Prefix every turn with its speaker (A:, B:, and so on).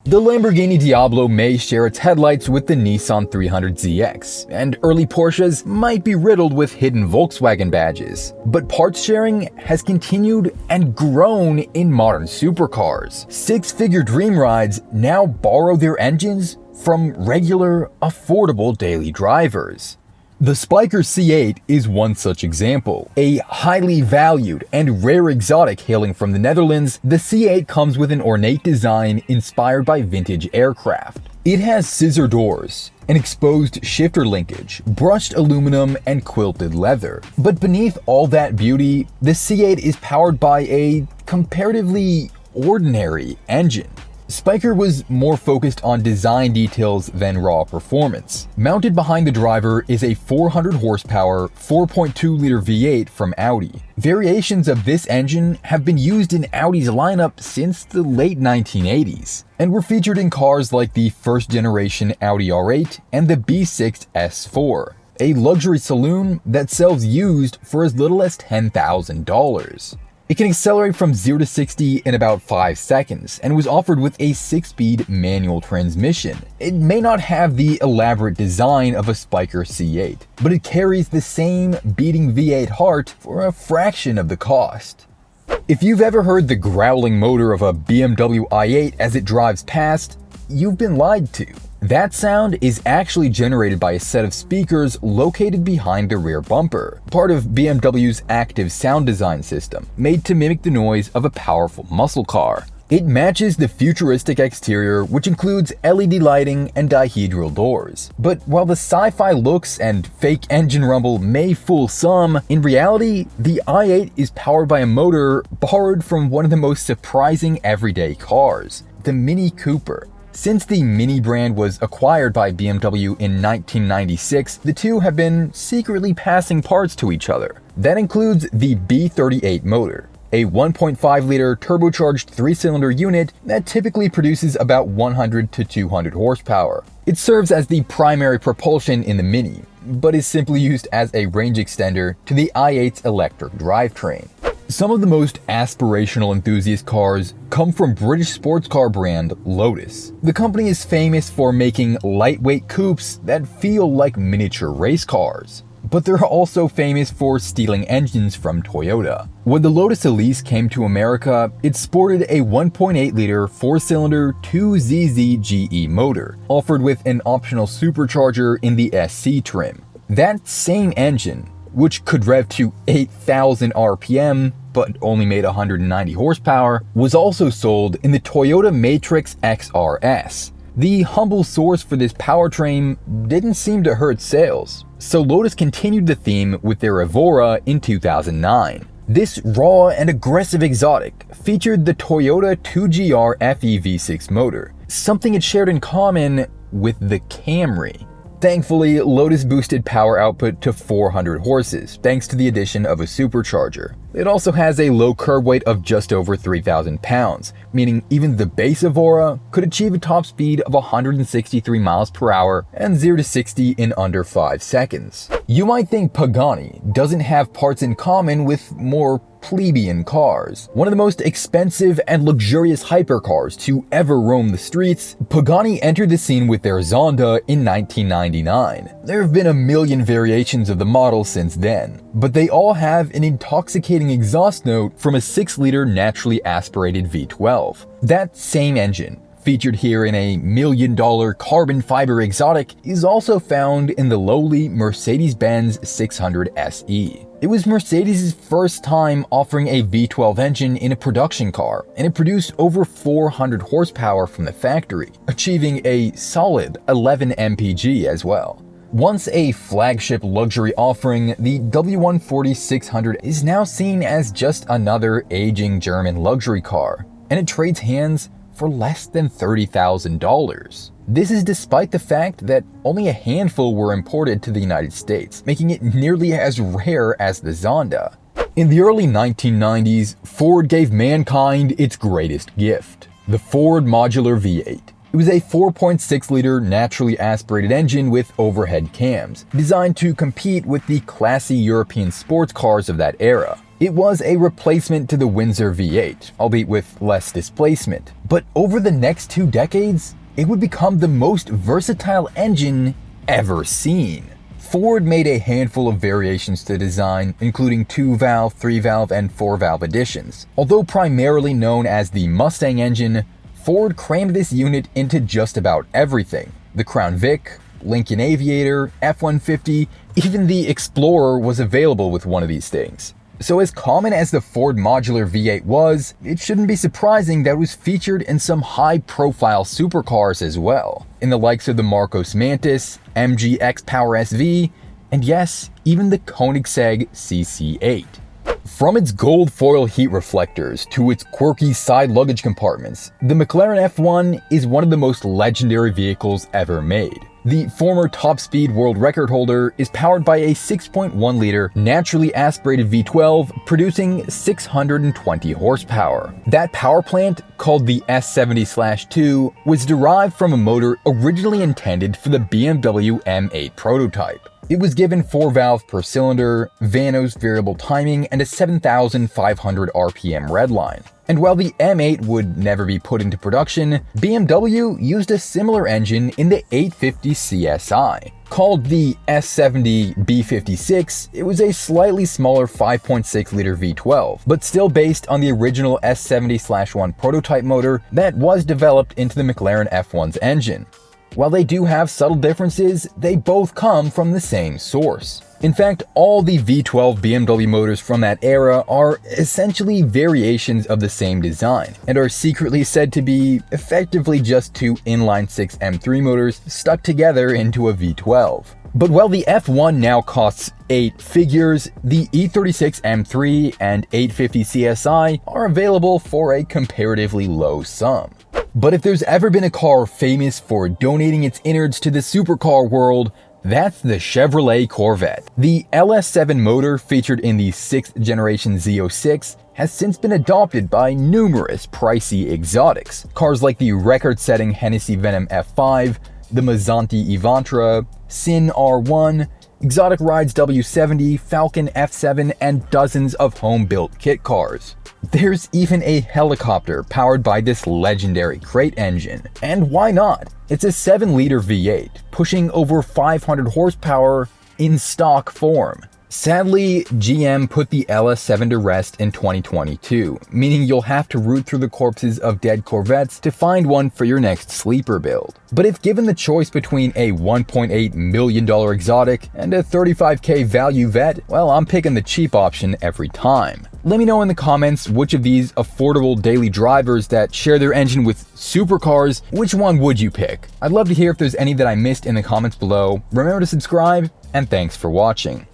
A: The Lamborghini Diablo may share its headlights with the Nissan 300ZX, and early Porsches might be riddled with hidden Volkswagen badges. But parts sharing has continued and grown in modern supercars. Six-figure dream rides now borrow their engines from regular, affordable daily drivers. The Spyker C8 is one such example. A highly valued and rare exotic hailing from the Netherlands, the C8 comes with an ornate design inspired by vintage aircraft. It has scissor doors, an exposed shifter linkage, brushed aluminum, and quilted leather. But beneath all that beauty, the C8 is powered by a comparatively ordinary engine. Spyker was more focused on design details than raw performance. Mounted behind the driver is a 400 horsepower, 4.2-liter V8 from Audi. Variations of this engine have been used in Audi's lineup since the late 1980s, and were featured in cars like the first-generation Audi R8 and the B6 S4, a luxury saloon that sells used for as little as $10,000. It can accelerate from 0 to 60 in about 5 seconds, and was offered with a 6-speed manual transmission. It may not have the elaborate design of a Spyker C8, but it carries the same beating V8 heart for a fraction of the cost. If you've ever heard the growling motor of a BMW i8 as it drives past, you've been lied to. That sound is actually generated by a set of speakers located behind the rear bumper, part of BMW's active sound design system, made to mimic the noise of a powerful muscle car. It matches the futuristic exterior, which includes LED lighting and dihedral doors. But while the sci-fi looks and fake engine rumble may fool some, in reality, the i8 is powered by a motor borrowed from one of the most surprising everyday cars, the Mini Cooper. Since the Mini brand was acquired by BMW in 1996, the two have been secretly passing parts to each other. That includes the B38 motor, a 1.5-liter turbocharged 3-cylinder unit that typically produces about 100 to 200 horsepower. It serves as the primary propulsion in the Mini, but is simply used as a range extender to the i8's electric drivetrain. Some of the most aspirational enthusiast cars come from British sports car brand Lotus. The company is famous for making lightweight coupes that feel like miniature race cars. But they're also famous for stealing engines from Toyota. When the Lotus Elise came to America, it sported a 1.8-liter 4-cylinder 2ZZ GE motor, offered with an optional supercharger in the SC trim. That same engine, which could rev to 8,000 RPM but only made 190 horsepower, was also sold in the Toyota Matrix XRS. The humble source for this powertrain didn't seem to hurt sales, so Lotus continued the theme with their Evora in 2009. This raw and aggressive exotic featured the Toyota 2GR FE V6 motor, something it shared in common with the Camry. Thankfully, Lotus boosted power output to 400 horses, thanks to the addition of a supercharger. It also has a low curb weight of just over 3,000 pounds, meaning even the base Evora could achieve a top speed of 163 miles per hour and 0 to 60 in under 5 seconds. You might think Pagani doesn't have parts in common with more plebeian cars. One of the most expensive and luxurious hypercars to ever roam the streets, Pagani entered the scene with their Zonda in 1999. There have been a million variations of the model since then, but they all have an intoxicating exhaust note from a 6-liter naturally aspirated V12. That same engine, featured here in a $1 million carbon fiber exotic, is also found in the lowly Mercedes-Benz 600 SE. It was Mercedes' first time offering a V12 engine in a production car, and it produced over 400 horsepower from the factory, achieving a solid 11 mpg as well. Once a flagship luxury offering, the W140 600 is now seen as just another aging German luxury car, and it trades hands for less than $30,000. This is despite the fact that only a handful were imported to the United States, making it nearly as rare as the Zonda. In the early 1990s, Ford gave mankind its greatest gift, the Ford Modular V8. It was a 4.6-liter naturally aspirated engine with overhead cams, designed to compete with the classy European sports cars of that era. It was a replacement to the Windsor V8, albeit with less displacement. But over the next 2 decades, it would become the most versatile engine ever seen. Ford made a handful of variations to the design, including 2-valve, 3-valve, and 4-valve editions. Although primarily known as the Mustang engine, Ford crammed this unit into just about everything. The Crown Vic, Lincoln Aviator, F-150, even the Explorer was available with one of these things. So as common as the Ford modular V8 was, it shouldn't be surprising that it was featured in some high-profile supercars as well, in the likes of the Marcos Mantis, MG X-Power SV, and yes, even the Koenigsegg CC8. From its gold foil heat reflectors to its quirky side luggage compartments, the McLaren F1 is one of the most legendary vehicles ever made. The former top speed world record holder is powered by a 6.1-liter naturally aspirated V12 producing 620 horsepower. That power plant, called the S70/2, was derived from a motor originally intended for the BMW M8 prototype. It was given 4 valves per cylinder, Vanos variable timing, and a 7,500 RPM redline. And while the M8 would never be put into production, BMW used a similar engine in the 850 CSI. Called the S70B56, it was a slightly smaller 5.6-liter V12, but still based on the original S70/1 prototype motor that was developed into the McLaren F1's engine. While they do have subtle differences, they both come from the same source. In fact, all the V12 BMW motors from that era are essentially variations of the same design, and are secretly said to be effectively just 2 inline-6 M3 motors stuck together into a V12. But while the F1 now costs 8 figures, the E36 M3 and 850 CSI are available for a comparatively low sum. But if there's ever been a car famous for donating its innards to the supercar world, that's the Chevrolet Corvette. The LS7 motor featured in the 6th generation Z06 has since been adopted by numerous pricey exotics. Cars like the record-setting Hennessy Venom F5, the Mazzanti Elantra, Sin R1, Exotic Rides W70, Falcon F7, and dozens of home-built kit cars. There's even a helicopter powered by this legendary crate engine. And why not? It's a 7-liter V8, pushing over 500 horsepower in stock form. Sadly, GM put the LS7 to rest in 2022, meaning you'll have to root through the corpses of dead Corvettes to find one for your next sleeper build. But if given the choice between a $1.8 million exotic and a $35K value vet, well, I'm picking the cheap option every time. Let me know in the comments which of these affordable daily drivers that share their engine with supercars, which one would you pick? I'd love to hear if there's any that I missed in the comments below. Remember to subscribe, and thanks for watching.